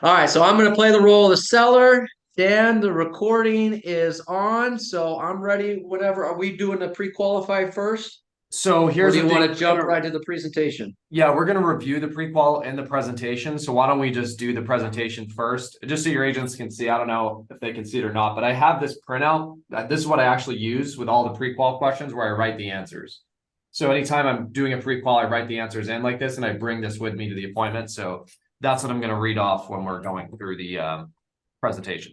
All right, so I'm going to play the role of the seller. Dan, the recording is on, so I'm ready whenever. Are we doing a pre-qualify first, So or here's do the you thing. want to jump right to the presentation? Yeah, we're going to review the prequal and the presentation. So why don't we just do the presentation first, just so your agents can see. I don't know if they can see it or not, but I have this printout. This is what I actually use with all the prequal questions where I write the answers. So anytime I'm doing a prequal, I write the answers in like this, and I bring this with me to the appointment. So that's what I'm going to read off when we're going through the presentation.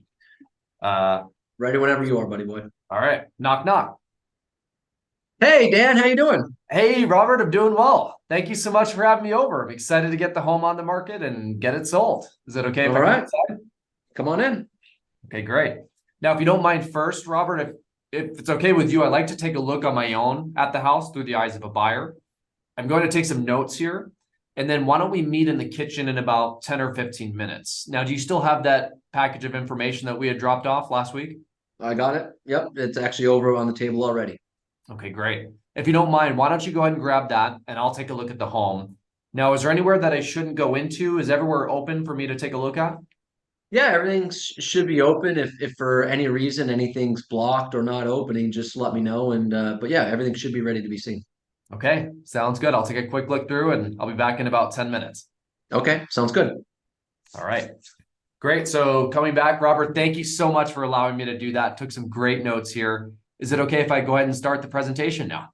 Ready whenever you are, buddy boy. All right, knock, knock. Hey, Dan, how you doing? Hey, Robert, I'm doing well. Thank you so much for having me over. I'm excited to get the home on the market and get it sold. Is it okay if All I come right, inside? come on in. Okay, great. Now, if you don't mind first, Robert, if it's okay with you, I'd like to take a look on my own at the house through the eyes of a buyer. I'm going to take some notes here. And then why don't we meet in the kitchen in about 10 or 15 minutes? Now, do you still have that package of information that we had dropped off last week? I got it. Yep, it's actually over on the table already. Okay, great. If you don't mind, why don't you go ahead and grab that and I'll take a look at the home. Now, is there anywhere that I shouldn't go into? Is everywhere open for me to take a look at? Yeah, everything should be open. If for any reason anything's blocked or not opening, just let me know. And but yeah, everything should be ready to be seen. Okay, sounds good. I'll take a quick look through and I'll be back in about 10 minutes. Okay, sounds good. All right. Great. So coming back, Robert, thank you so much for allowing me to do that. Took some great notes here. Is it okay if I go ahead and start the presentation now?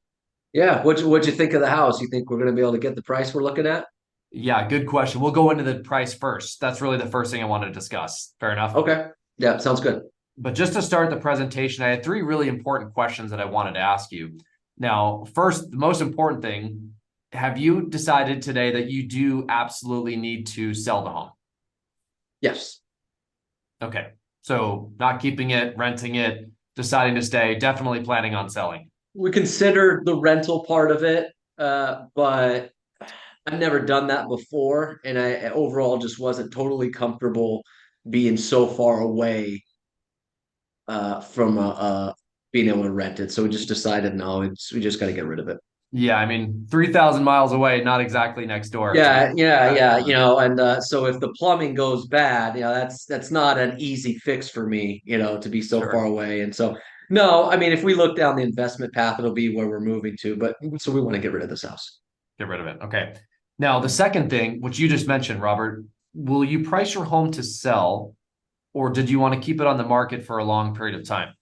Yeah, what'd you think of the house? You think we're going to be able to get the price we're looking at? Yeah, good question. We'll go into the price first. That's really the first thing I wanted to discuss. Fair enough. Okay. Yeah, sounds good. But just to start the presentation, I had three really important questions that I wanted to ask you. Now, first, the most important thing, have you decided today that you do absolutely need to sell the home? Yes. Okay. So not keeping it, renting it, deciding to stay, definitely planning on selling. We considered the rental part of it, but I've never done that before, and I overall just wasn't totally comfortable being so far away from being able to rent it. So we just decided no, we just got to get rid of it. Yeah, I mean, 3,000 miles away, not exactly next door. It's a Yeah, good. yeah, yeah. And so if the plumbing goes bad, that's not an easy fix for me, to be so far Sure. away. And so, no, I mean, if we look down the investment path, it'll be where we're moving to. But so we want to get rid of this house. Get rid of it. Okay. Now, the second thing, which you just mentioned, Robert, will you price your home to sell, or did you want to keep it on the market for a long period of time?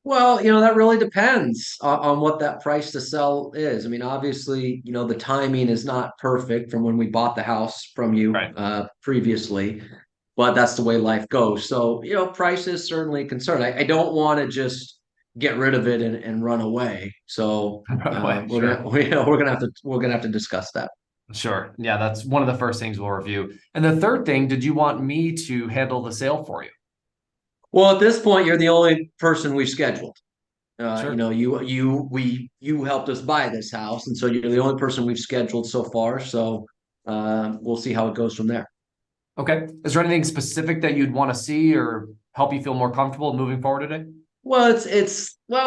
Well, that really depends on what that price to sell is. I mean, obviously, the timing is not perfect from when we bought the house from you Right. previously, but that's the way life goes. So, price is certainly a concern. I don't want to just get rid of it and run away. So, Right. we're Sure. gonna we're gonna have to discuss that. Sure. Yeah, that's one of the first things we'll review. And the third thing, did you want me to handle the sale for you? Well, at this point, you're the only person we've scheduled. Sure. You helped us buy this house, and so you're the only person we've scheduled so far. So we'll see how it goes from there. Okay. Is there anything specific that you'd want to see or help you feel more comfortable moving forward today? Well,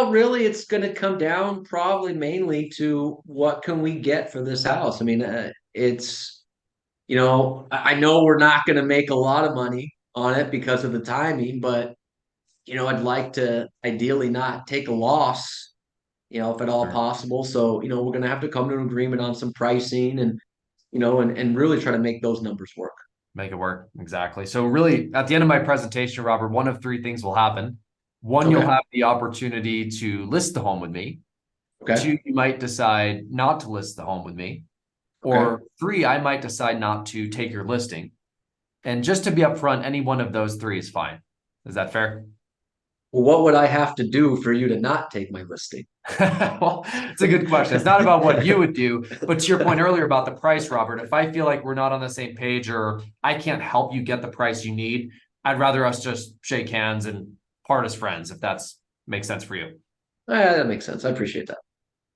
really it's going to come down probably mainly to what can we get for this house. I mean, I know we're not going to make a lot of money on it because of the timing, but I'd like to ideally not take a loss, if at all Sure. possible. So, we're going to have to come to an agreement on some pricing and really try to make those numbers work. Make it work. Exactly. So really, at the end of my presentation, Robert, one of three things will happen. One, you'll Okay. have the opportunity to list the home with me. Okay. Two, you might decide not to list the home with me. Okay. Or three, I might decide not to take your listing. And just to be upfront, any one of those three is fine. Is that fair? Well, what would I have to do for you to not take my listing? Well, it's a good question. It's not about what you would do, but to your point earlier about the price, Robert, if I feel like we're not on the same page or I can't help you get the price you need, I'd rather us just shake hands and part as friends, if that's makes sense for you. That makes sense. I appreciate that.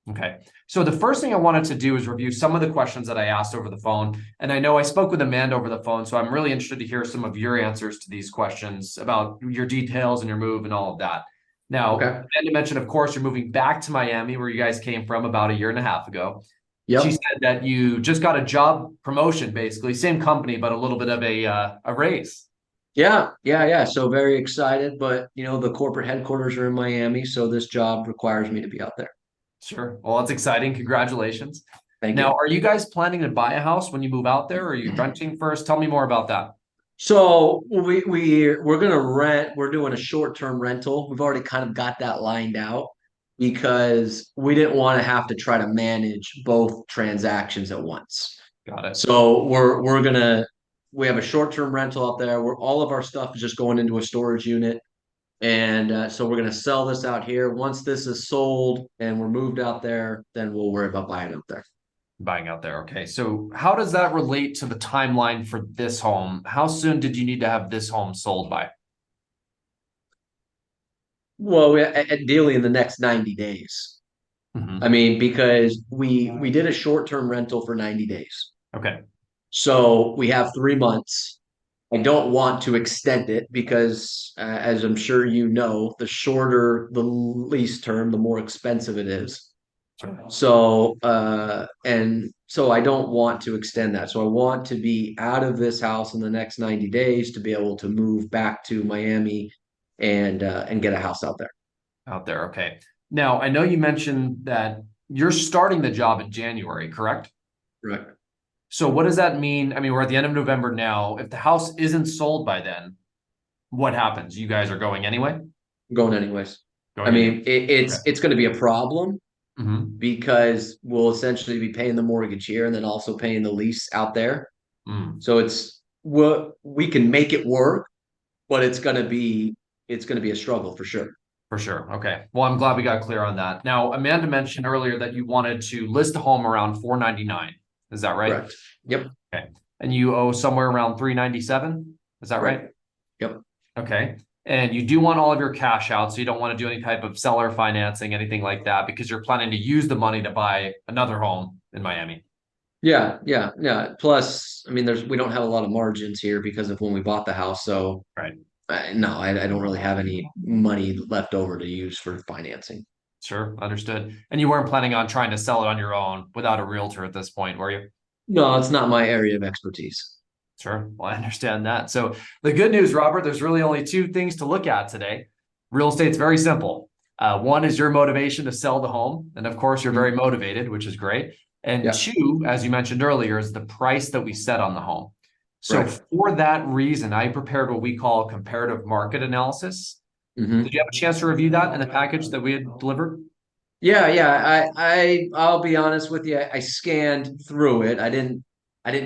Okay. So the first thing I wanted to do is review some of the questions that I asked over the phone. And I know I spoke with Amanda over the phone, so I'm really interested to hear some of your answers to these questions about your details and your move and all of that. Now, Okay. Amanda mentioned, of course, you're moving back to Miami, where you guys came from about a year and a half ago. She Yep. said that you just got a job promotion, basically, same company, but a little bit of a raise. Yeah, yeah, yeah. So very excited, but the corporate headquarters are in Miami, so this job requires me to be out there. Sure. Well, that's exciting. Congratulations. Thank Now, you. are you guys planning to buy a house when you move out there, or are you renting first? Tell me more about that. So we're gonna rent. We're doing a short-term rental. We've already kind of got that lined out because we didn't want to have to try to manage both transactions at once. Got it. So we have a short-term rental out there where all of our stuff is just going into a storage unit. And so we're gonna sell this out here. Once this is sold and we're moved out there, then we'll worry about buying out there. Buying out there. Okay. So, how does that relate to the timeline for this home? How soon did you need to have this home sold by? Well, ideally in the next 90 days. I Hmm. mean, because we did a short-term rental for 90 days. Okay. So we have 3 months. I don't want to extend it because, as I'm sure you know, the shorter the lease term, the more expensive it is. Sure. And so I don't want to extend that. So I want to be out of this house in the next 90 days to be able to move back to Miami and get a house out there. Out there. Okay. Now, I know you mentioned that you're starting the job in January, correct? Right. So, what does that mean? I mean, we're at the end of November now. If the house isn't sold by then, what happens? You guys are going anyway? I'm going anyways. I Going anyway. mean, it's Okay. it's going to be a problem Hmm. because we'll essentially be paying the mortgage here and then also paying the lease out there. Mm, So we can make it work, but it's going to be a struggle for sure. for sure. Okay. Well, I'm glad we got clear on that. Now, Amanda mentioned earlier that you wanted to list a home around 499. Is that right? Correct. Yep. Okay. And you owe somewhere around 397. Is that right? Right. Yep. Okay. And you do want all of your cash out, so you don't want to do any type of seller financing, anything like that, because you're planning to use the money to buy another home in Miami. Yeah, yeah, yeah. Plus, I mean, we don't have a lot of margins here because of when we bought the house. So, Right. no, I don't really have any money left over to use for financing. Sure. Understood. And you weren't planning on trying to sell it on your own without a realtor at this point, were you? No, it's not my area of expertise. Sure. Well, I understand that. So the good news, Robert, there's really only two things to look at today. Real estate's very simple. One is your motivation to sell the home. And of course, you're very Mhm. motivated, which is great. And Yeah, two, as you mentioned earlier, is the price that we set on the home. So right. for that reason, I prepared what we call comparative market analysis. Did you Hmm. have a chance to review that in the package that we had delivered? Yeah, yeah. I'll be honest with you. I scanned through it. I didn't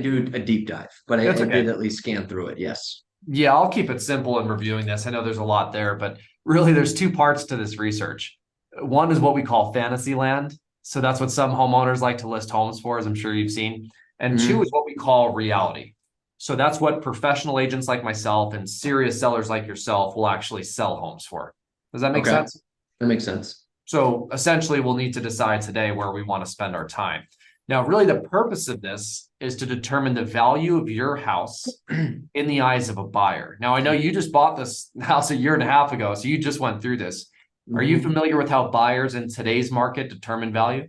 do a deep dive, but I, That's I did okay. at least scan through it. Yes. Yeah, I'll keep it simple in reviewing this. I know there's a lot there, but really there's two parts to this research. One is what we call fantasy land. So that's what some homeowners like to list homes for, as I'm sure you've seen. And two is Hmm. what we call reality. So that's what professional agents like myself and serious sellers like yourself will actually sell homes for. Does that make Okay, sense? that makes sense. So essentially, we'll need to decide today where we want to spend our time. Now, really, the purpose of this is to determine the value of your house in the eyes of a buyer. Now, I know you just bought this house a year and a half ago, so you just went through this. Are you Hmm. familiar with how buyers in today's market determine value?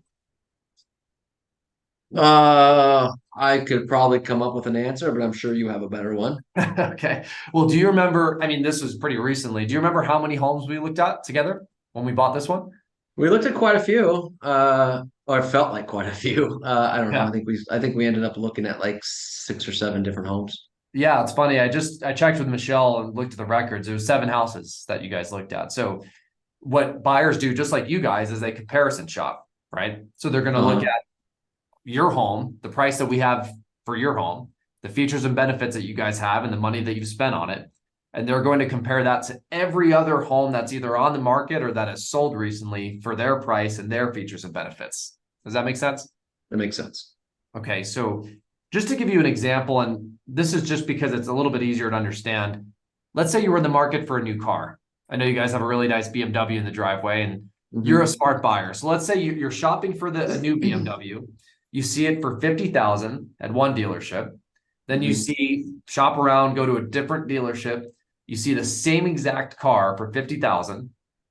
I could probably come up with an answer, but I'm sure you have a better one. Okay. Well, do you remember? I mean, this was pretty recently. Do you remember how many homes we looked at together when we bought this one? We looked at quite a few, or it felt like quite a few. I don't know. I Yeah. think we ended up looking at like 6 or 7 different homes. Yeah, it's funny. I checked with Michelle and looked at the records. It was 7 houses that you guys looked at. So what buyers do, just like you guys, is they comparison shop, right? So they're going to look Uh-huh. at your home, the price that we have for your home, the features and benefits that you guys have, and the money that you've spent on it. And they're going to compare that to every other home that's either on the market or that has sold recently for their price and their features and benefits. Does that make sense? That makes sense. Okay, so just to give you an example, and this is just because it's a little bit easier to understand. Let's say you were in the market for a new car. I know you guys have a really nice BMW in the driveway, and you're a Hmm. smart buyer. So let's say you're shopping for a new BMW. You see it for 50,000 at one dealership. Then you Hmm. see shop around, go to a different dealership. You see the same exact car for 50,000.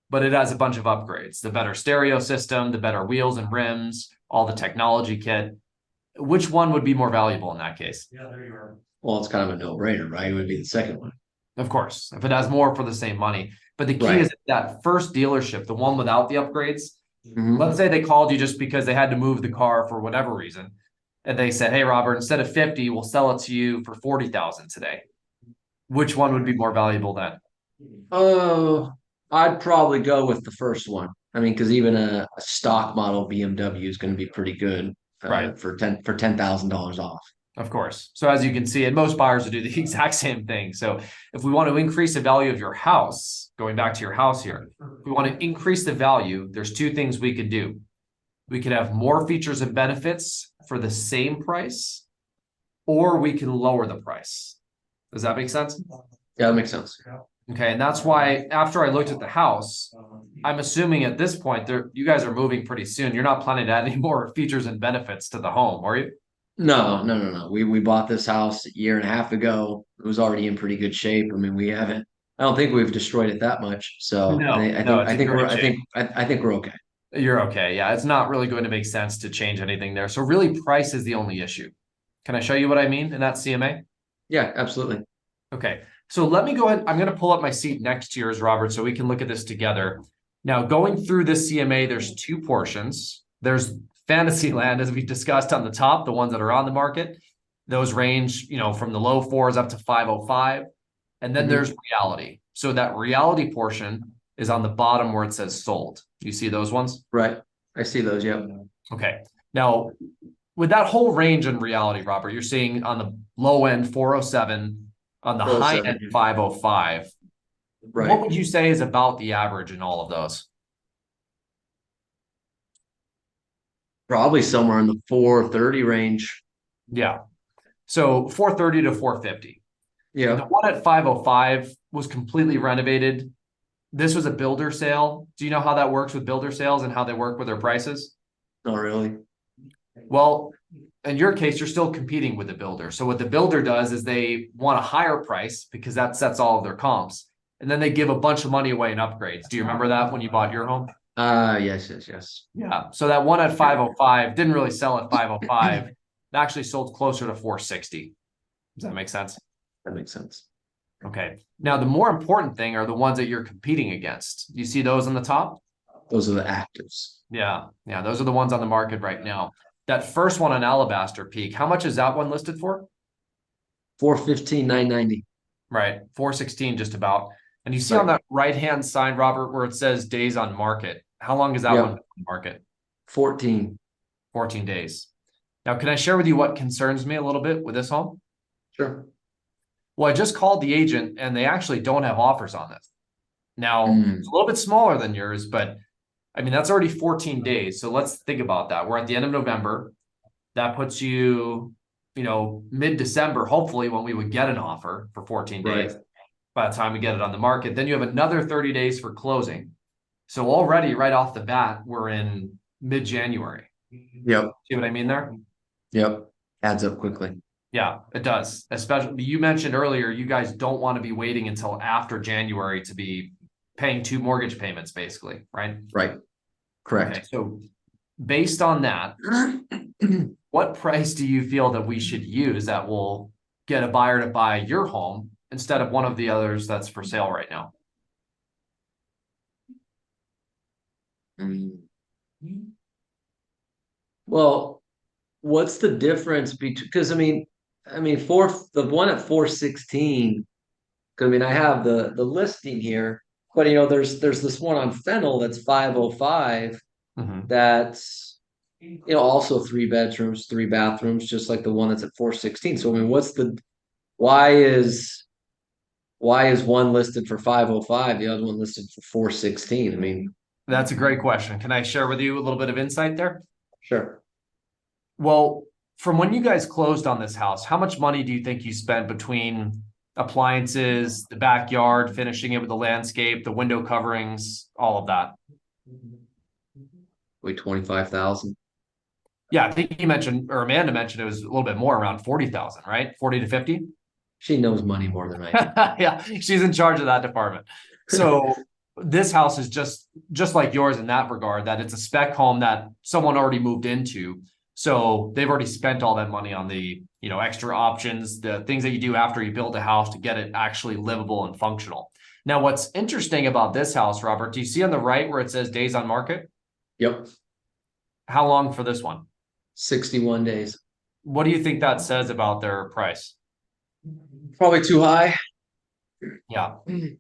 but it has a bunch of upgrades, the better stereo system, the better wheels and rims, all the technology kit. Which one would be more valuable in that case? Well, it's kind of a no-brainer, right? It would be the second one. Of course, if it has more for the same money. But the key Right. is that first dealership, the one without the upgrades, Mhm. let's say they called you just because they had to move the car for whatever reason. And they said, hey, Robert, instead of 50, we'll sell it to you for 40,000 today. Which one would be more valuable then? Oh, I'd probably go with the first one. I mean, because even a stock model BMW is going to be pretty good Right. for $10,000 off. Of course. So as you can see, and most buyers will do the exact same thing. So if we want to increase the value of your house, going back to your house here, if we want to increase the value, there's two things we could do. We could have more features and benefits for the same price, or we can lower the price. Does that make sense? Yeah, that makes sense. Okay, and that's why after I looked at the house, I'm assuming at this point there you guys are moving pretty soon. You're not planning to add any more features and benefits to the home, are you? No, no, no, no. We bought this house a year and a half ago. It was already in pretty good shape. I mean, we haven't. I don't think we've destroyed it that much. So I No, think I no, think it's I in think we're great I shape. think I think we're okay. You're okay. Yeah, it's not really going to make sense to change anything there. So really price is the only issue. Can I show you what I mean in that CMA? Yeah, absolutely. Okay. So let me go ahead. I'm going to pull up my seat next to yours, Robert, so we can look at this together. Now, going through this CMA, there's two portions. There's Fantasyland, as we discussed on the top, the ones that are on the market. Those range, from the low fours up to 505. And then Mhm. there's reality. So that reality portion is on the bottom where it says sold. You see those ones? Right. I see those. Yep. Okay. Now, with that whole range in reality, Robert, you're seeing on the low end 407, on the high end 407. 505. What Right. would you say is about the average in all of those? Probably somewhere in the 430 range. Yeah. So 430 to 450. The Yeah. one at 505 was completely renovated. This was a builder sale. Do you know how that works with builder sales and how they work with their prices? Not really. Well, in your case, you're still competing with the builder. So what the builder does is they want a higher price because that sets all of their comps. And then they give a bunch of money away in upgrades. Do you remember that when you bought your home? Yes, yes, yes. Yeah. So that one at 505 didn't really sell at 505. It actually sold closer to 460. Does that make sense? That makes sense. Okay. Now, the more important thing are the ones that you're competing against. You see those on the top? Those are the actives. Yeah. Yeah. Those are the ones on the market right now. That first one on Alabaster Peak, how much is that one listed for? 415, 990. Right. 416 just about. And you see on Right. that right-hand side, Robert, where it says days on market. How long is that one Yep. on the market? 14. 14 days. Now, can I share with you what concerns me a little bit with this home? Sure. Well, I just called the agent and they actually don't have offers on this. Now, it's a little bit smaller than yours, but I mean, that's already 14 days. So let's think about that. We're at the end of November. That puts you, mid-December, hopefully, when we would get an offer for 14 Right. days by the time we get it on the market. Then you have another 30 days for closing. So already right off the bat, we're in mid-January. Yep. See what I mean there? Yep. Adds up quickly. Yeah, it does. Especially you mentioned earlier, you guys don't want to be waiting until after January to be paying two mortgage payments, basically, right? Right. Okay, Correct. so based on that, what price do you feel that we should use that will get a buyer to buy your home instead of one of the others that's for sale right now? Mm. Well, what's the difference between, because the one at 416, 'cause, I mean, I have the listing here, but there's this one on Fennel that's 505 Mhm. that's also three bedrooms, three bathrooms, just like the one that's at 416. So I mean, why is one listed for 505, the other one listed for 416? I mean, That's a great question. Can I share with you a little bit of insight there? sure. Well, from when you guys closed on this house, how much money do you think you spent between appliances, the backyard, finishing it with the landscape, the window coverings, all of that? Wait, 25,000. Yeah, I think you mentioned, or Amanda mentioned it was a little bit more, around 40,000, right? 40 to 50? She knows money more than I do. Yeah, she's in charge of that department. So this house is just like yours in that regard, that it's a spec home that someone already moved into. So they've already spent all that money on the, extra options, the things that you do after you build a house to get it actually livable and functional. Now, what's interesting about this house, Robert, do you see on the right where it says days on market? Yep. How long for this one? 61 days. What do you think that says about their price? Probably too high. Yeah.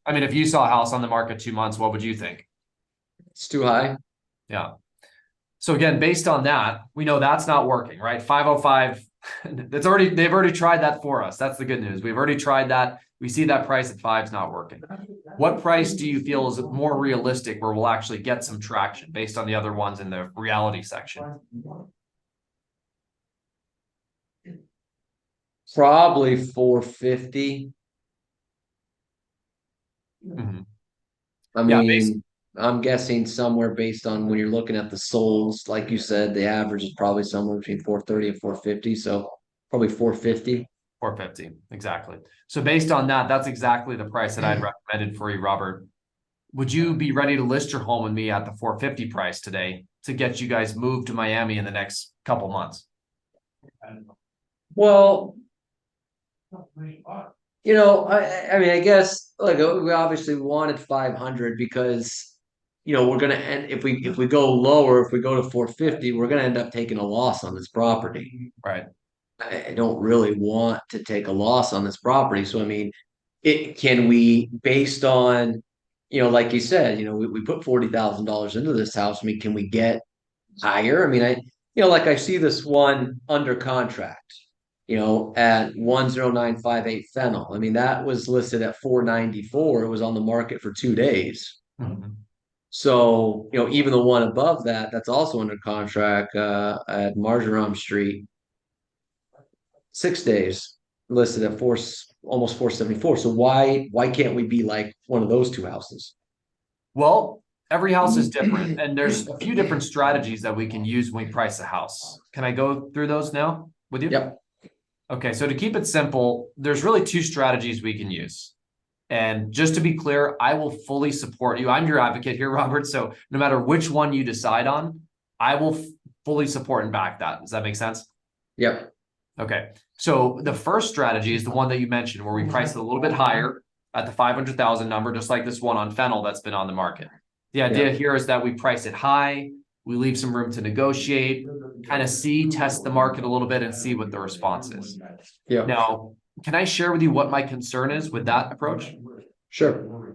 I mean, if you saw a house on the market 2 months, what would you think? It's too high. Yeah. So again, based on that, we know that's not working, right? 505, they've already tried that for us. That's the good news. We've already tried that. We see that price at 5 is not working. What price do you feel is more realistic where we'll actually get some traction based on the other ones in the reality section? Probably 450. Mhm. I Yeah, mean, I'm guessing somewhere based on when you're looking at the souls, like you said, the average is probably somewhere between 430 and 450. So probably 450. 450, exactly. So based on that, that's exactly the price that I'd recommended for you, Robert. Would you be ready to list your home with me at the 450 price today to get you guys moved to Miami in the next couple months? Well, I mean, I guess like we obviously wanted 500 because we're gonna end if we go lower, if we go to 450, we're gonna end up taking a loss on this property. Right. I don't really want to take a loss on this property. So I mean, it can we based on like you said, we put $40,000 into this house. I mean, can we get higher? I mean, like I see this one under contract, at 10958 Fennel. I mean, that was listed at 494. It was on the market for 2 days. Mhm. So, even the one above that, that's also under contract at Marjoram Street, 6 days, listed at almost 474. So why can't we be like one of those two houses? Well, every house is different, and there's a few different strategies that we can use when we price a house. Can I go through those now with you? Yep. Okay, so to keep it simple, there's really two strategies we can use. And just to be clear, I will fully support you. I'm your advocate here, Robert. So no matter which one you decide on, I will fully support and back that. Does that make sense? Yep. Okay. So the first strategy is the one that you mentioned, where we price it a little bit higher at the 500,000 number, just like this one on Fennel that's been on the market. The idea Yep. here is that we price it high, we leave some room to negotiate, kind of test the market a little bit and see what the response is. Yep. Now, can I share with you what my concern is with that approach? Sure.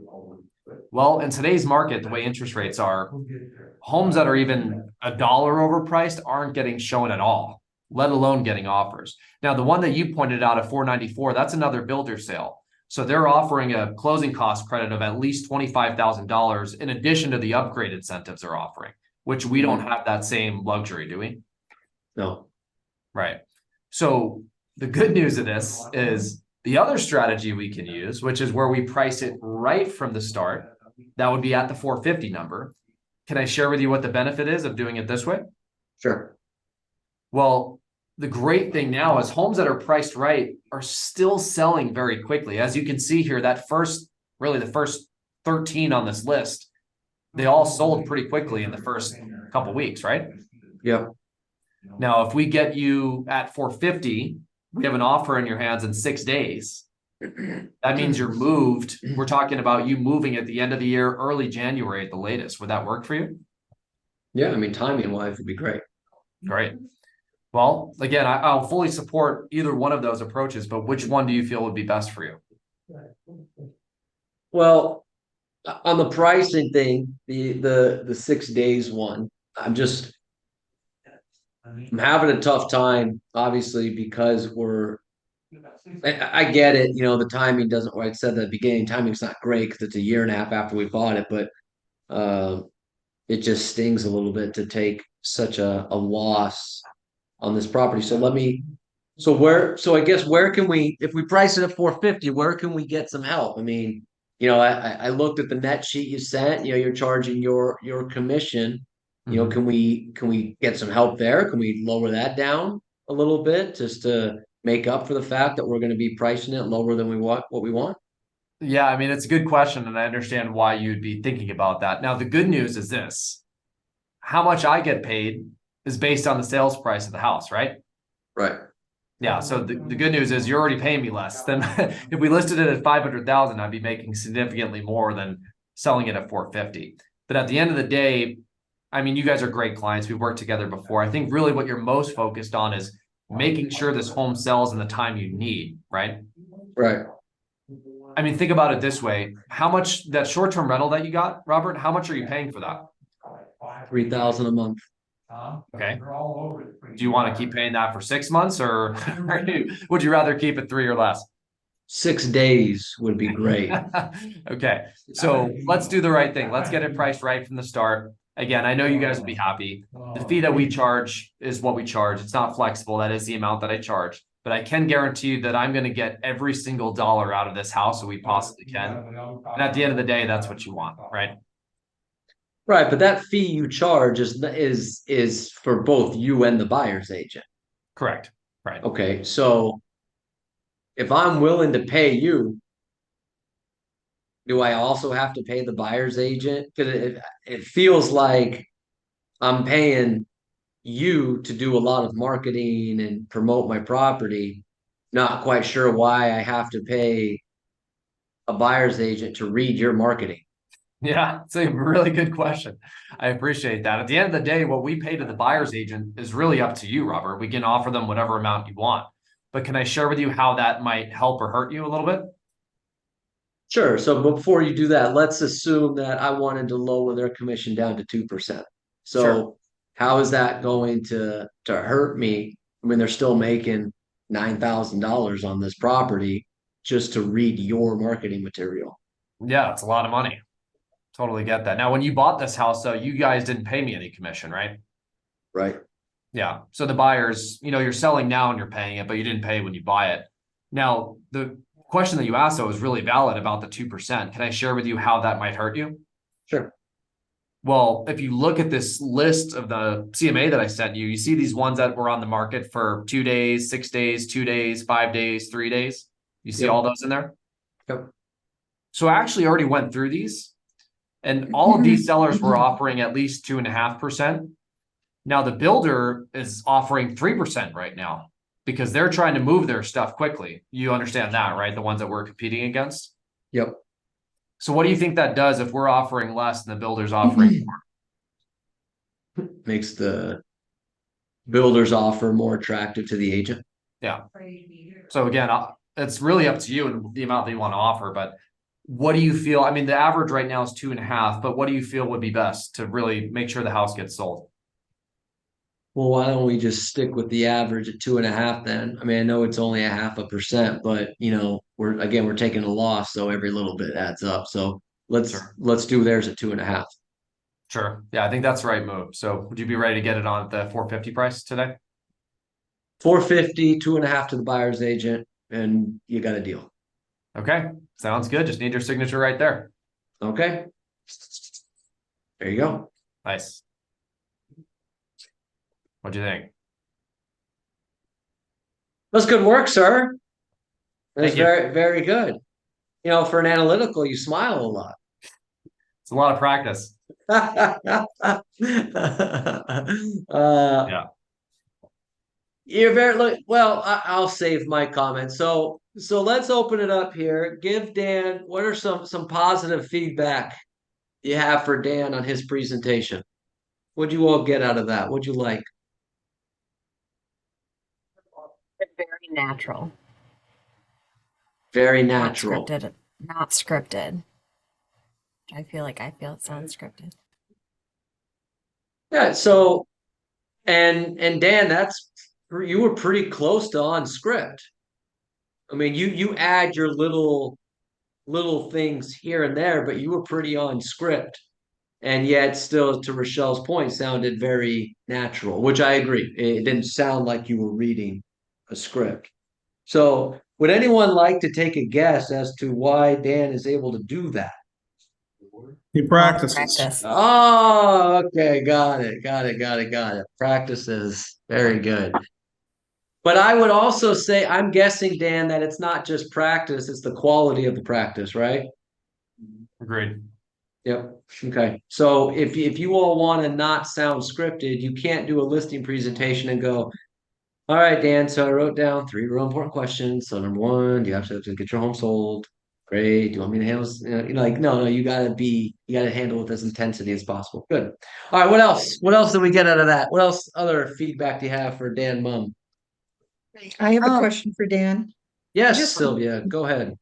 Well, in today's market, the way interest rates are, homes that are even $1 overpriced aren't getting shown at all, let alone getting offers. Now, the one that you pointed out at 494, that's another builder sale. So they're offering a closing cost credit of at least $25,000 in addition to the upgrade incentives they're offering, which we don't have that same luxury, do we? No. Right. So the good news of this is the other strategy we can use, which is where we price it right from the start. That would be at the 450 number. Can I share with you what the benefit is of doing it this way? Sure. Well, the great thing now is homes that are priced right are still selling very quickly. As you can see here, the first 13 on this list, they all sold pretty quickly in the first couple weeks, right? Yep. Now, if we get you at 450, we have an offer in your hands in 6 days. That means you're moved. We're talking about you moving at the end of the year, early January at the latest. Would that work for you? Yeah, I mean, timing wise would be great. Great. Well, again, I'll fully support either one of those approaches, but which one do you feel would be best for you? Well, on the pricing thing, the 6 days one, I'm having a tough time, obviously, because I get it, the timing doesn't, like I said at the beginning, timing's not great because it's a year and a half after we bought it, but uh, it just stings a little bit to take such a loss on this property. So I guess where can we, if we price it at 450, where can we get some help? I mean, I looked at the net sheet you sent, you're charging your commission. Mhm. Can we get some help there? Can we lower that down a little bit just to make up for the fact that we're going to be pricing it lower than what we want? Yeah, I mean, it's a good question, and I understand why you'd be thinking about that. Now, the good news is this: how much I get paid is based on the sales price of the house, right? Right. Yeah. So the good news is you're already paying me less than if we listed it at 500,000, I'd be making significantly more than selling it at 450. But at the end of the day, I mean, you guys are great clients. We've worked together before. I think really what you're most focused on is making sure this home sells in the time you need, right? Right. I mean, think about it this way. How much that short-term rental that you got, Robert, how much are you paying for that? 3,000 a month. Okay. Do you want to keep paying that for 6 months or would you rather keep it 3 or less? 6 days would be great. Okay. So let's do the right thing. Let's get it priced right from the start. Again, I know you guys will be happy. The fee that we charge is what we charge. It's not flexible. That is the amount that I charge. But I can guarantee you that I'm going to get every single dollar out of this house that we possibly can. And at the end of the day, that's what you want, right? Right, but that fee you charge is for both you and the buyer's agent. Correct. Right. Okay, so if I'm willing to pay you, do I also have to pay the buyer's agent? Because it feels like I'm paying you to do a lot of marketing and promote my property. Not quite sure why I have to pay a buyer's agent to read your marketing. Yeah, it's a really good question. I appreciate that. At the end of the day, what we pay to the buyer's agent is really up to you, Robert. We can offer them whatever amount you want. But can I share with you how that might help or hurt you a little bit? Sure. So before you do that, let's assume that I wanted to lower their commission down to 2%. Sure. So how is that going to hurt me? I mean, they're still making $9,000 on this property just to read your marketing material, Yeah, it's a lot of money. Totally get that. Now, when you bought this house, though, you guys didn't pay me any commission, right? right? Yeah. So the buyers, you're selling now and you're paying it, but you didn't pay when you buy it. Now, the question that you asked, though, is really valid about the 2%. Can I share with you how that might hurt you? Sure. Well, if you look at this list of the CMA that I sent you, you see these ones that were on the market for 2 days, 6 days, 2 days, 5 days, 3 days. You see all Yep. those in there? Yep. So I actually already went through these, and all of these sellers were offering at least 2.5%. Now the builder is offering 3% right now because they're trying to move their stuff quickly. You understand that, right? The ones that we're competing against. Yep. So what do you think that does if we're offering less than the builder's offering? Makes the builder's offer more attractive to the agent. Yeah. So again, it's really up to you and the amount that you want to offer. But what do you feel? I mean, the average right now is 2.5, but what do you feel would be best to really make sure the house gets sold? Well, why don't we just stick with the average at 2.5 then? I mean, I know it's only a 0.5%, but we're taking a loss, so every little bit adds up. So let's Sure. let's do theirs at 2.5. Sure. Yeah, I think that's the right move. So would you be ready to get it on at the 450 price today? 450, 2.5 to the buyer's agent, and you got a deal. Okay. Sounds good. Just need your signature right there. Okay. There you go. Nice. What'd you think? That's good work, sir. That's Thank you. very, very good. For an analytical, you smile a lot. It's a lot of practice. uh, Yeah. You're very well. I'll save my comment. So let's open it up here. Give Dan. What are some positive feedback you have for Dan on his presentation? What'd you all get out of that? What'd you like? Very natural, Very not natural. scripted, not scripted. I feel it sounds scripted. Yeah. So and Dan, you were pretty close to on script. I mean, you add your little things here and there, but you were pretty on script. And yet still, to Rochelle's point, sounded very natural, which I agree. It didn't sound like you were reading a script. So would anyone like to take a guess as to why Dan is able to do that? He Lots of practices. practice. Oh, okay, got it. Practices, very good. But I would also say, I'm guessing, Dan, that it's not just practice, it's the quality of the practice, right? Agreed. Yep. Okay. So if you all want to not sound scripted, you can't do a listing presentation and go, all right, Dan, so I wrote down three real important questions. So number one, do you have to get your home sold? Great. Do you want me to handle this? Like, no, you gotta handle it with as intensity as possible. Good. All right, what else? What else did we get out of that? What else other feedback do you have for Dan Mumm? I have a Um, question for Dan. Yes, Just Sylvia, go ahead.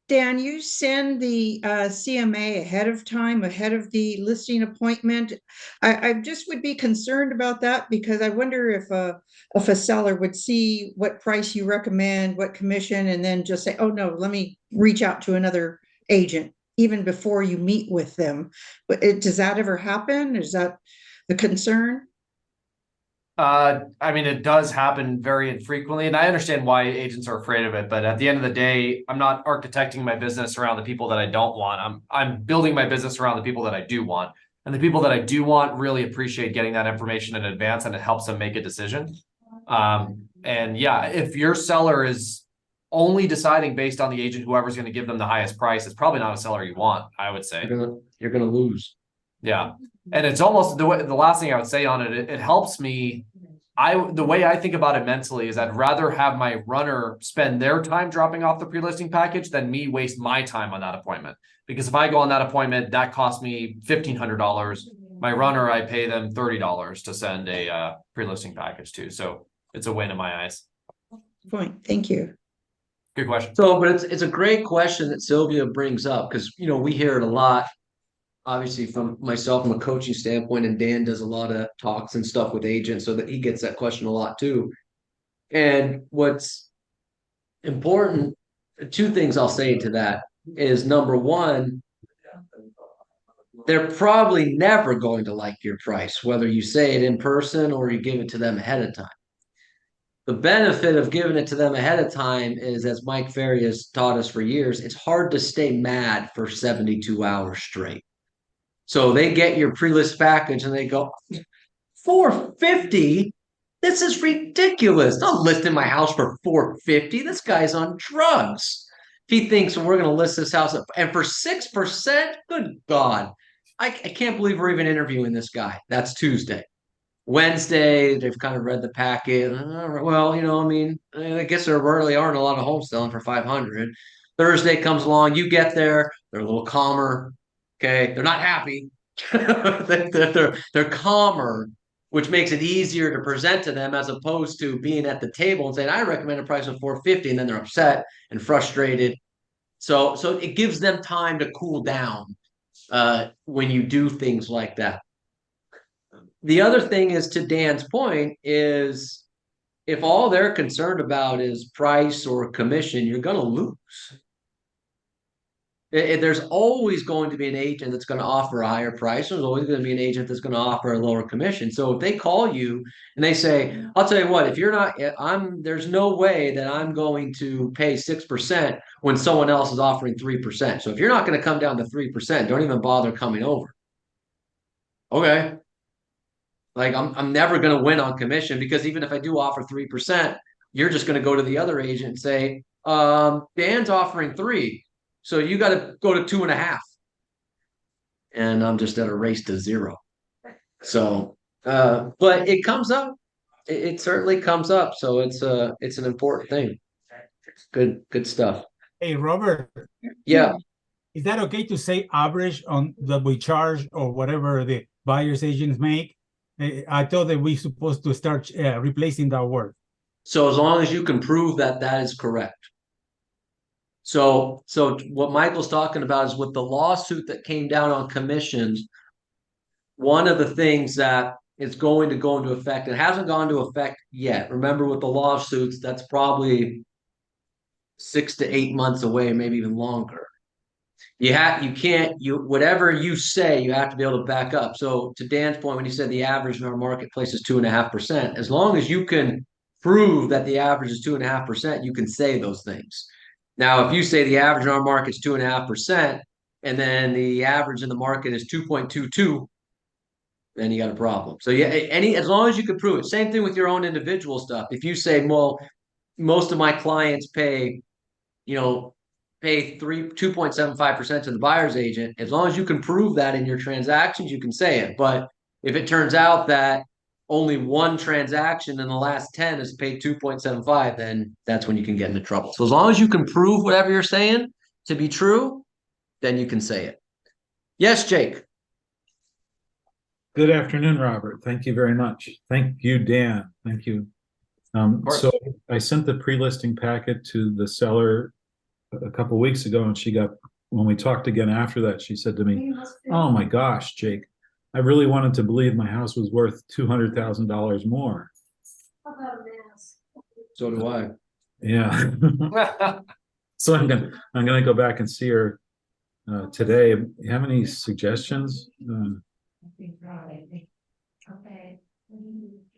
Dan, you send the CMA ahead of time, ahead of the listing appointment. I just would be concerned about that because I wonder if a seller would see what price you recommend, what commission, and then just say, "Oh no, let me reach out to another agent," even before you meet with them. But does that ever happen? Is that the concern? I mean, it does happen very infrequently, and I understand why agents are afraid of it. But at the end of the day, I'm not architecting my business around the people that I don't want. I'm building my business around the people that I do want, and the people that I do want really appreciate getting that information in advance, and it helps them make a decision. And yeah, if your seller is only deciding based on the agent, whoever's going to give them the highest price, it's probably not a seller you want, I would say. You're gonna lose. Yeah. And it's almost the last thing I would say on it, it helps me. The way I think about it mentally is I'd rather have my runner spend their time dropping off the pre-listing package than me waste my time on that appointment. Because if I go on that appointment, that costs me $1,500. My runner, I pay them $30 to send a pre-listing package to. So it's a win in my eyes. Point. Thank you. Good question. So, but it's a great question that Sylvia brings up because we hear it a lot, obviously from myself from a coaching standpoint, and Dan does a lot of talks and stuff with agents, so that he gets that question a lot too. And what's important, two things I'll say to that is number one, they're probably never going to like your price, whether you say it in person or you give it to them ahead of time. The benefit of giving it to them ahead of time is, as Mike Ferry has taught us for years, it's hard to stay mad for 72 hours straight. So they get your pre-list package and they go, 450? This is ridiculous. I'm listing my house for 450. This guy's on drugs. He thinks we're going to list this house up, and for 6%, good God. I can't believe we're even interviewing this guy. That's Tuesday. Wednesday, they've kind of read the packet. Well, I mean, I guess there really aren't a lot of homes selling for 500. Thursday comes along, you get there, they're a little calmer. Okay, they're not happy. they're calmer, which makes it easier to present to them as opposed to being at the table and saying, "I recommend a price of 450," and then they're upset and frustrated. So it gives them time to cool down when you do things like that. The other thing is, to Dan's point, is if all they're concerned about is price or commission, you're going to lose. There's always going to be an agent that's going to offer a higher price. There's always going to be an agent that's going to offer a lower commission. So if they call you and they say, "I'll tell you what, if you're not, there's no way that I'm going to pay 6% when someone else is offering 3%. So if you're not going to come down to 3%, don't even bother coming over." Okay. Like I'm never going to win on commission because even if I do offer 3%, you're just going to go to the other agent and say, Dan's offering 3, so you got to go to 2.5, and I'm just at a race to 0. So, but it comes up. It certainly comes up. So it's an important thing. Good stuff. Hey, Robert, Yeah. is that okay to say average on that we charge or whatever the buyer's agents make? I thought that we supposed to start replacing that word. So as long as you can prove that that is correct. So what Michael's talking about is with the lawsuit that came down on commissions, one of the things that is going to go into effect, it hasn't gone into effect yet. Remember, with the lawsuits, that's probably 6 to 8 months away, maybe even longer. Whatever you say, you have to be able to back up. So to Dan's point, when he said the average in our marketplace is 2.5%, as long as you can prove that the average is 2.5%, you can say those things. Now, if you say the average in our market is 2.5%, and then the average in the market is 2.22, then you got a problem. So yeah, as long as you can prove it. Same thing with your own individual stuff. If you say, well, most of my clients pay, pay 2.75% to the buyer's agent, as long as you can prove that in your transactions, you can say it. But if it turns out that only one transaction in the last 10 has paid 2.75, then that's when you can get into trouble. So as long as you can prove whatever you're saying to be true, then you can say it. Yes, Jake. Good afternoon, Robert. Thank you very much. Thank you, Dan. Thank you. course. So I sent the pre-listing packet to the seller a couple weeks ago, and when we talked again after that, she said to me, "Oh my gosh, Jake, I really wanted to believe my house was worth $200,000 more." So do I. Yeah. So I'm gonna go back and see her today. You have any suggestions?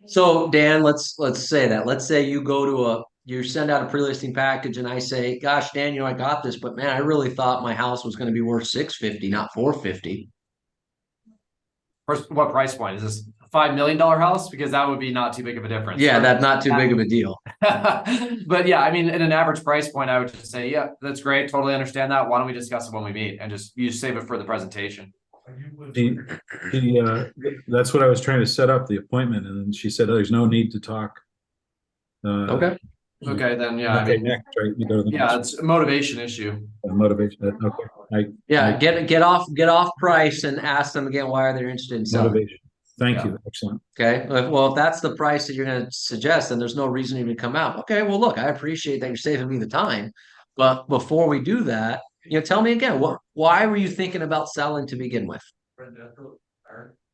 So Dan, let's say that. Let's say you go to you send out a pre-listing package and I say, gosh, Dan, I got this, but man, I really thought my house was going to be worth 650, not 450. First, what price point is this? $5 million house? Because that would be not too big of a difference. Yeah, that's not too big of a deal. But yeah, I mean, at an average price point, I would just say, yeah, that's great. Totally understand that. Why don't we discuss it when we meet and you save it for the presentation? That's what I was trying to set up the appointment, and then she said, "Oh, there's no need to talk." Okay. Okay, then yeah, I Okay, mean, next, right? You go to the yeah, next it's a motivation issue. motivation. Okay, Yeah, get off price and ask them again why are they interested in selling. motivation. Thank Yeah. you. Excellent. Okay. Well, if that's the price that you're going to suggest, then there's no reason even to come out. Okay. Well, look, I appreciate that you're saving me the time, but before we do that, tell me again, why were you thinking about selling to begin with?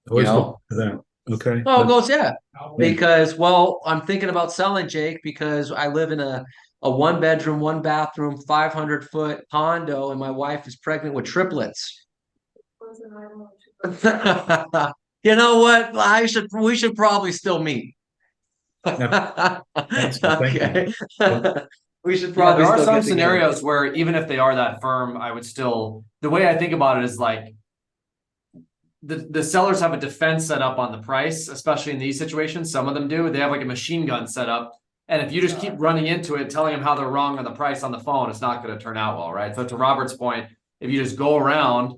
Always know? look for that. Okay. Oh, it goes, yeah. Because, well, I'm thinking about selling, Jake, because I live in a 1-bedroom, 1-bathroom, 500-foot condo, and my wife is pregnant with triplets. You know what? We should probably still meet. Okay. We should Yeah, probably there are still some get together. scenarios where even if they are that firm, I would still, the way I think about it is like the sellers have a defense set up on the price, especially in these situations. Some of them do. They have like a machine gun set up. And if you just keep running into it, telling them how they're wrong on the price on the phone, it's not going to turn out well, right? So to Robert's point, if you just go around,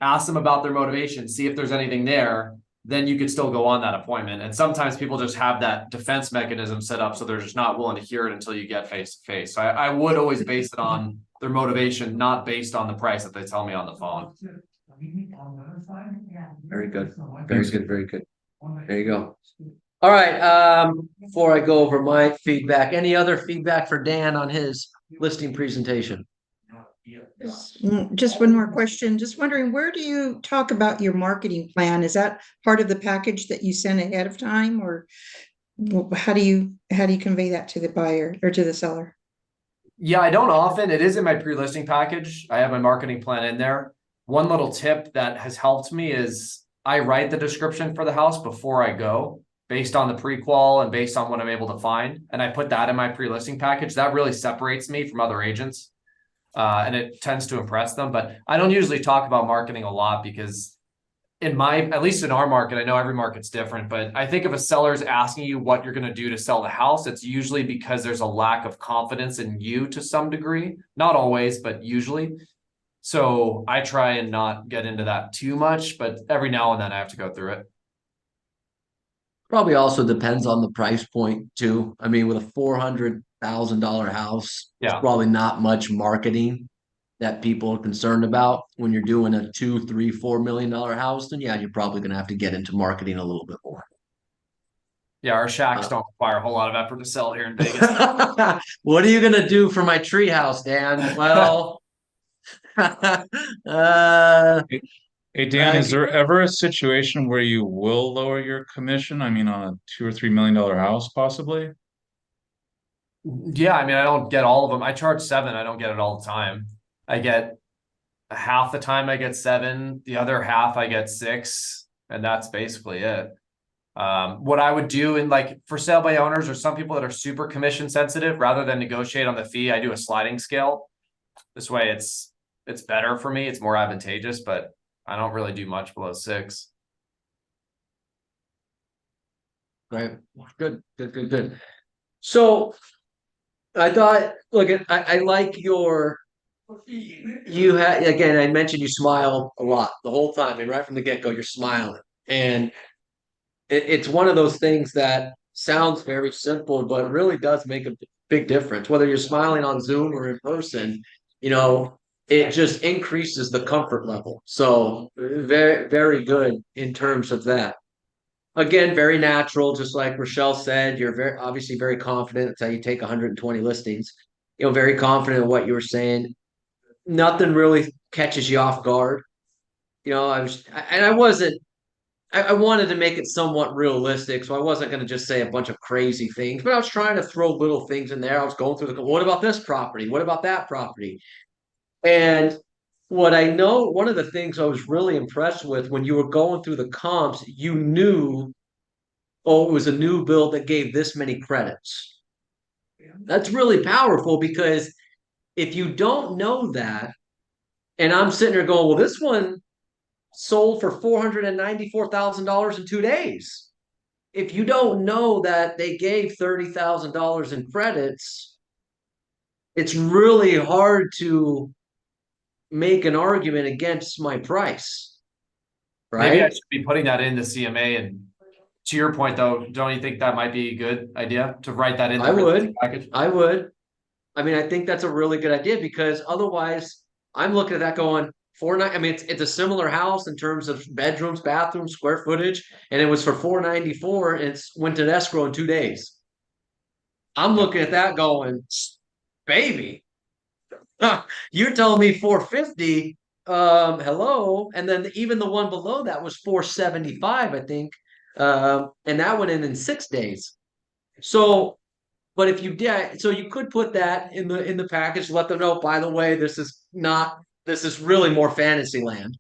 ask them about their motivation, see if there's anything there, then you could still go on that appointment. And sometimes people just have that defense mechanism set up, so they're just not willing to hear it until you get face to face. So I would always base it on their motivation, not based on the price that they tell me on the phone. Very good. Very good. Very good. There you go. All right. Before I go over my feedback, any other feedback for Dan on his listing presentation? Just one more question. Just wondering, where do you talk about your marketing plan? Is that part of the package that you send ahead of time, or how do you convey that to the buyer or to the seller? Yeah, I don't often. It is in my pre-listing package. I have my marketing plan in there. One little tip that has helped me is I write the description for the house before I go, based on the pre-qual and based on what I'm able to find. And I put that in my pre-listing package. That really separates me from other agents. And it tends to impress them. But I don't usually talk about marketing a lot because at least in our market, I know every market's different, but I think if a seller's asking you what you're going to do to sell the house, it's usually because there's a lack of confidence in you to some degree. Not always, but usually. So I try and not get into that too much, but every now and then I have to go through it. Probably also depends on the price point too. I mean, with a $400,000 house, Yeah. it's probably not much marketing that people are concerned about. When you're doing a $2, $3, $4 million house, then yeah, you're probably going to have to get into marketing a little bit more. Yeah, our shacks don't require a whole lot of effort to sell here in Vegas. What are you going to do for my tree house, Dan? Well, Hey Dan, is there ever a situation where you will lower your commission? I mean, on a $2 or $3 million house, possibly? Yeah, I mean, I don't get all of them. I charge 7. I don't get it all the time. I get half the time I get 7, the other half I get 6, and that's basically it. What I would do in like for sale by owners or some people that are super commission sensitive, rather than negotiate on the fee, I do a sliding scale. This way it's better for me. It's more advantageous, but I don't really do much below 6. Right. Good, good, good, good. So I thought, look, I like your, you had, again, I mentioned you smile a lot the whole time. I mean, right from the get-go, you're smiling. And it's one of those things that sounds very simple, but really does make a big difference. Whether you're smiling on Zoom or in person, you know, it just increases the comfort level. So very, very good in terms of that. Again, very natural, just like Rochelle said. You're very obviously very confident. That's how you take 120 listings. Very confident in what you were saying. Nothing really catches you off guard. I wasn't. I wanted to make it somewhat realistic, so I wasn't going to just say a bunch of crazy things, but I was trying to throw little things in there. I was going through what about this property? What about that property? And what I know, one of the things I was really impressed with when you were going through the comps, you knew, oh, it was a new build that gave this many credits. That's really powerful because if you don't know that, and I'm sitting there going, well, this one sold for $494,000 in 2 days. If you don't know that they gave $30,000 in credits, it's really hard to make an argument against my price, Maybe I right? should be putting that in the CMA. And to your point, though, don't you think that might be a good idea to write that in the I would. package? I would. I mean, I think that's a really good idea because otherwise, I'm looking at that going I mean, it's a similar house in terms of bedrooms, bathrooms, square footage, and it was for 494, and it's went to escrow in 2 days. I'm looking at that going, baby, you're telling me 450. Hello. And then even the one below that was 475, I think. And that went in 6 days. So, but if you did, so you could put that in the package, let them know, by the way, this is really more fantasy land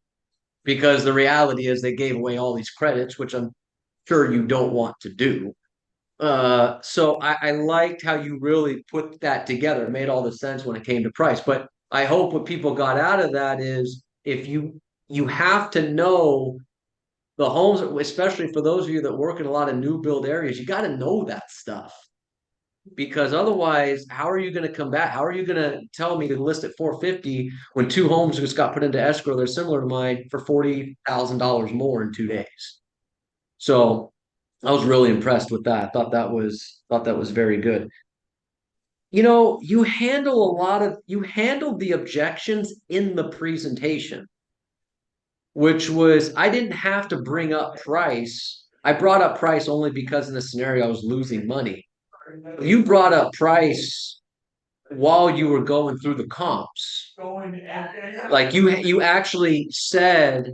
because the reality is they gave away all these credits, which I'm sure you don't want to do. So I liked how you really put that together. It made all the sense when it came to price. But I hope what people got out of that is if you have to know the homes, especially for those of you that work in a lot of new build areas, you got to know that stuff. Because otherwise, how are you going to come back? How are you going to tell me to list at 450 when two homes just got put into escrow? They're similar to mine for $40,000 more in 2 days. So I was really impressed with that. I thought that was very good. You handled the objections in the presentation, which was I didn't have to bring up price. I brought up price only because in the scenario I was losing money. You brought up price while you were going through the comps. Like you actually said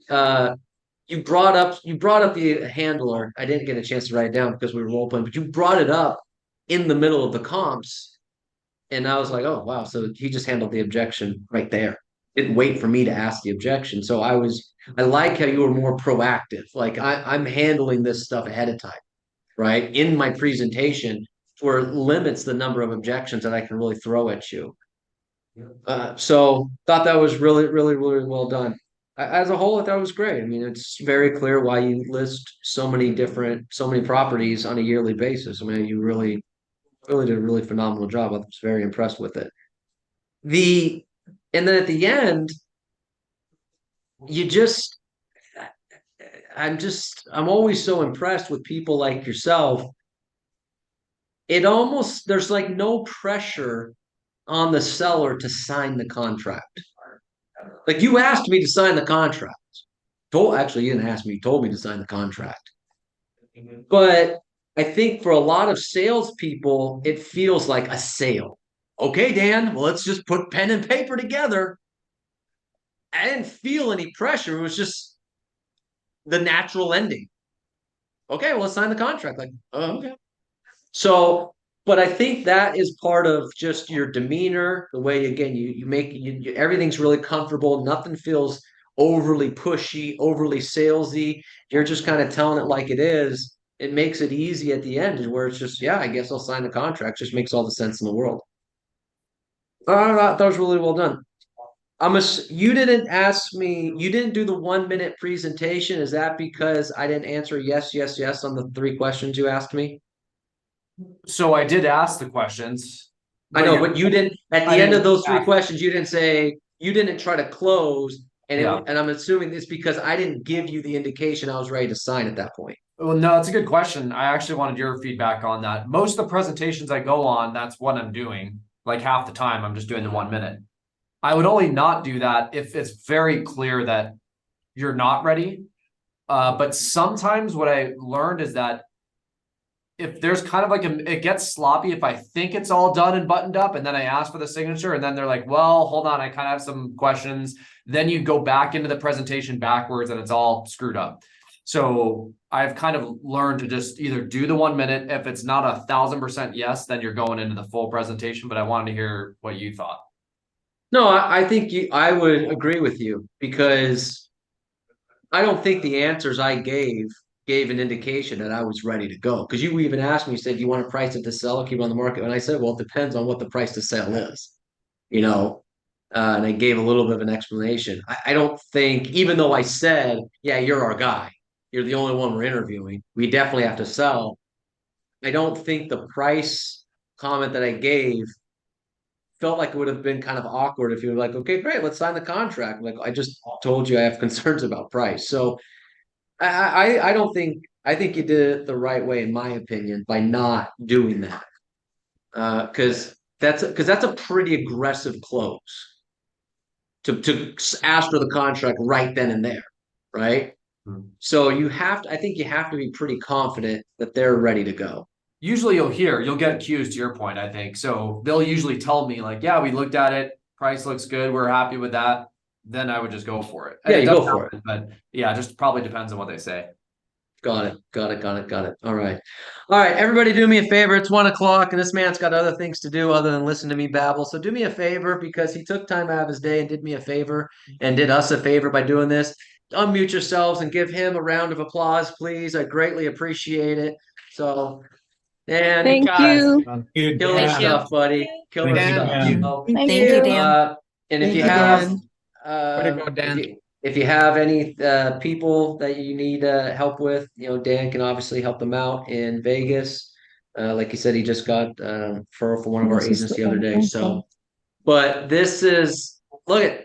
uh you brought up the handler. I didn't get a chance to write it down because we were role playing, but you brought it up in the middle of the comps, and I was like, oh wow, so he just handled the objection right there. Didn't wait for me to ask the objection. So I like how you were more proactive. Like I'm handling this stuff ahead of time, right? In my presentation, where it limits the number of objections that I can really throw at you. So thought that was really, really, really well done. As a whole, I thought it was great. I mean, it's very clear why you list so many properties on a yearly basis. I mean, you really, really did a really phenomenal job. I was very impressed with it. The and then at the end, you just, I'm always so impressed with people like yourself. There's like no pressure on the seller to sign the contract. Like you asked me to sign the contract. Actually, you didn't ask me. You told me to sign the contract. But I think for a lot of salespeople, it feels like a sale. Okay, Dan, well, let's just put pen and paper together. I didn't feel any pressure. It was just the natural ending. Okay, well, let's sign the contract. Like, oh, okay. So, but I think that is part of just your demeanor, the way again you make everything's really comfortable. Nothing feels overly pushy, overly salesy. You're just kind of telling it like it is. It makes it easy at the end, where it's just, yeah, I guess I'll sign the contract. Just makes all the sense in the world. That was really well done. You didn't ask me, you didn't do the 1 minute presentation. Is that because I didn't answer yes, yes, yes on the 3 questions you asked me? So I did ask the questions. I know, you're- but you didn't, at the I end of didn't those three ask- questions, you didn't say, you didn't try to close. And Yeah. and I'm assuming it's because I didn't give you the indication I was ready to sign at that point. Well, no, that's a good question. I actually wanted your feedback on that. Most of the presentations I go on, that's what I'm doing. Like half the time, I'm just doing the 1 minute. I would only not do that if it's very clear that you're not ready. But sometimes what I learned is that if there's kind of like it gets sloppy if I think it's all done and buttoned up, and then I ask for the signature, and then they're like, well, hold on, I kind of have some questions. Then you go back into the presentation backwards and it's all screwed up. So I've kind of learned to just either do the 1 minute. If it's not 1,000% yes, then you're going into the full presentation. But I wanted to hear what you thought. No, I think I would agree with you because I don't think the answers I gave an indication that I was ready to go. Because you even asked me, you said, you want to price it to sell or keep on the market? And I said, well, it depends on what the price to sell is, you know. And I gave a little bit of an explanation. I don't think, even though I said, yeah, you're our guy, you're the only one we're interviewing, we definitely have to sell. I don't think the price comment that I gave felt like it would have been kind of awkward if you were like, okay, great, let's sign the contract. Like, I just told you I have concerns about price. So I don't think, I think you did it the right way, in my opinion, by not doing that. Because that's a pretty aggressive close to ask for the contract right then and there, right? So I think you have to be pretty confident that they're ready to go. Usually you'll get accused to your point, I think. So they'll usually tell me like, yeah, we looked at it, price looks good, we're happy with that. Then I would just go for it. And Yeah, it you does go for it. happen, but yeah, just probably depends on what they say. Got it. Got it. Got it. Got it. All right. All right. Everybody do me a favor. It's 1 o'clock and this man's got other things to do other than listen to me babble. So do me a favor because he took time out of his day and did me a favor and did us a favor by doing this. Unmute yourselves and give him a round of applause, please. I greatly appreciate it. So, Dan, Thank you. killer Thank you. stuff, buddy. Killer Thank you, stuff. Dan. So, Thank you, Dan. and if Thank you you, have, Dan. if you have any people that you need help with, Dan can obviously help them out in Vegas. Like you said, he just got referral from one of our This is agents the the other day. other So, one. but this is look at.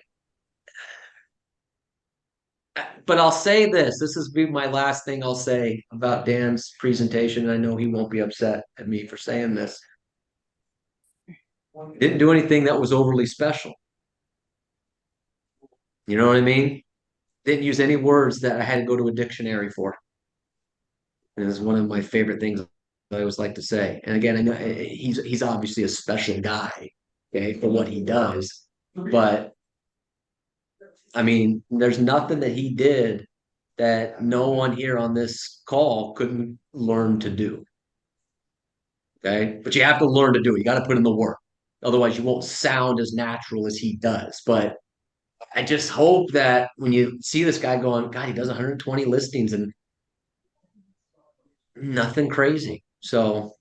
But I'll say this. This is be my last thing I'll say about Dan's presentation. I know he won't be upset at me for saying this. Didn't do anything that was overly special. You know what I mean? Didn't use any words that I had to go to a dictionary for. And it's one of my favorite things I always like to say. And again, I know he's obviously a special guy, okay, for what he does. But I mean, there's nothing that he did that no one here on this call couldn't learn to do. Okay. But you have to learn to do it. You got to put in the work. Otherwise, you won't sound as natural as he does. But I just hope that when you see this guy going, God, he does 120 listings and nothing crazy. So,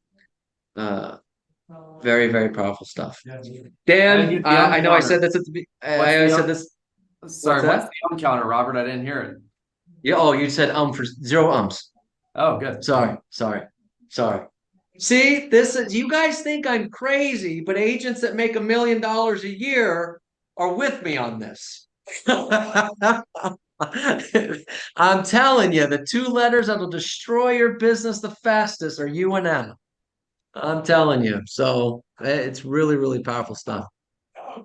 very, very powerful stuff. Dan, I know I said this at the I said this. Sorry, What's what's the counter, Robert? I didn't hear it. Yeah. Oh, you said for 0 Oh, good. Sorry. See, this is you guys think I'm crazy, but agents that make $1 million a year are with me on this. I'm telling you, the 2 letters that'll destroy your business the fastest are UNM. I'm telling you. So it's really, really powerful stuff.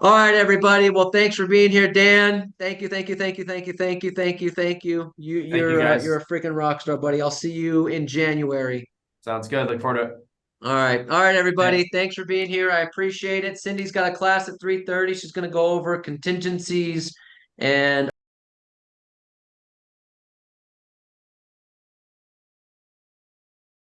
All right, everybody. Well, thanks for being here, Dan. Thank you, thank you, thank you, thank you, thank you, thank you, thank you. You're a freaking rock star, buddy. I'll see you in January. Sounds good. Look forward to it. All right, everybody. Thanks for being here. I appreciate it. Cindy's got a class at 3:30. She's going to go over contingencies and